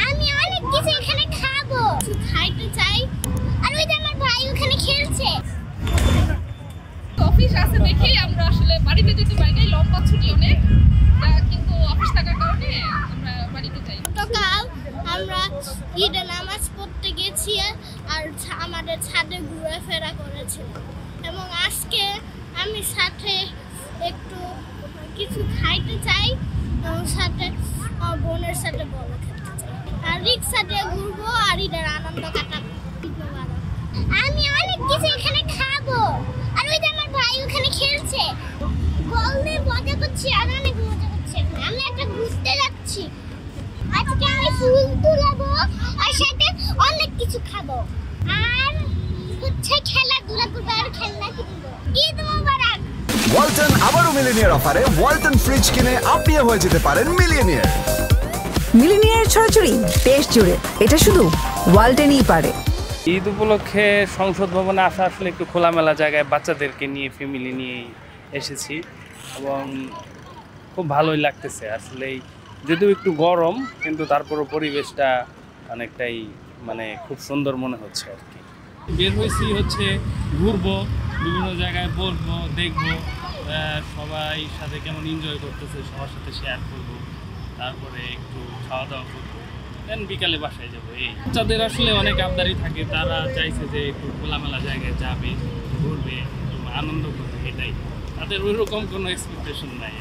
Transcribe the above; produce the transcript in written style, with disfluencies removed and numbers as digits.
আমি অনেক কিছু এখানে খাবো, খাইতে চাই। আর ওই যে আমার ভাই ওখানে খেলছে। অফিস আছে দেখেই আমরা আসলে বাড়িতে যেতে পারি না, লম্বা ছুটি অনেক, কিন্তু অফিস থাকার কারণে আমরা বাড়িতে যাই। গতকাল আমরা ঈদের নামাজ পড়তে গেছি আর আমাদের ছাদে ঘোরাফেরা করেছিলাম, এবং আজকে আমি সাথে একটু কিছু খাইতে চাই এবং সাথে বোনের সাথে বল খেলতে চাই, আর রিক্সা দিয়ে ঘুরবো আর ঈদের আনন্দ কাটাবো। আমি অনেক কিছু এখানে খাবো, আর ওই যে আমার ভাই ওখানে খেলছে, বল দিয়ে মজা করছি আর অনেক মজা করছি। আমি একটা ঘুরতে যাচ্ছি, আজকে আমি ফুল তুলাবো আর সাথে অনেক কিছু খাবো, আর হচ্ছে খেলাধুলা করবো আর খেলনা কিনবো। ঈদ মোবারক। ওয়ালটন আবারও মিলিনিয়ার অফারে ওয়ালটন ফ্রিজ কিনে আপনিও হয়ে যেতে পারেন মিলিয়নিয়ার। মিলিনিয়ার ছড়াছড়ি দেশ জুড়ে, এটা শুধু ওয়ালটনই পারে। ঈদ উপলক্ষে সংসদ ভবনে আসা আসলে একটু খোলামেলা জায়গায় বাচ্চাদেরকে নিয়ে ফ্যামিলি নিয়েই এসেছি এবং খুব ভালোই লাগতেছে আসলে। যদিও একটু গরম, কিন্তু তারপরও পরিবেশটা অনেকটাই খুব সুন্দর মনে হচ্ছে আর কি। বের হয়েছি হচ্ছে ঘুরবো, বিভিন্ন জায়গায় বলবো, দেখবো সবাই সাথে কেমন এনজয় করতেছে, সবার সাথে শেয়ার করবো, তারপরে একটু খাওয়া দাওয়া করবো, দেন বিকালে বাসায় যাবো। এই বাচ্চাদের আসলে অনেক আবদারি থাকে, তারা চাইছে যে একটু খোলামেলা জায়গায় যাবে, ঘুরবে, আনন্দ করবে, এটাই তাদের ওইরকম কোনো এক্সপেকটেশন নাই।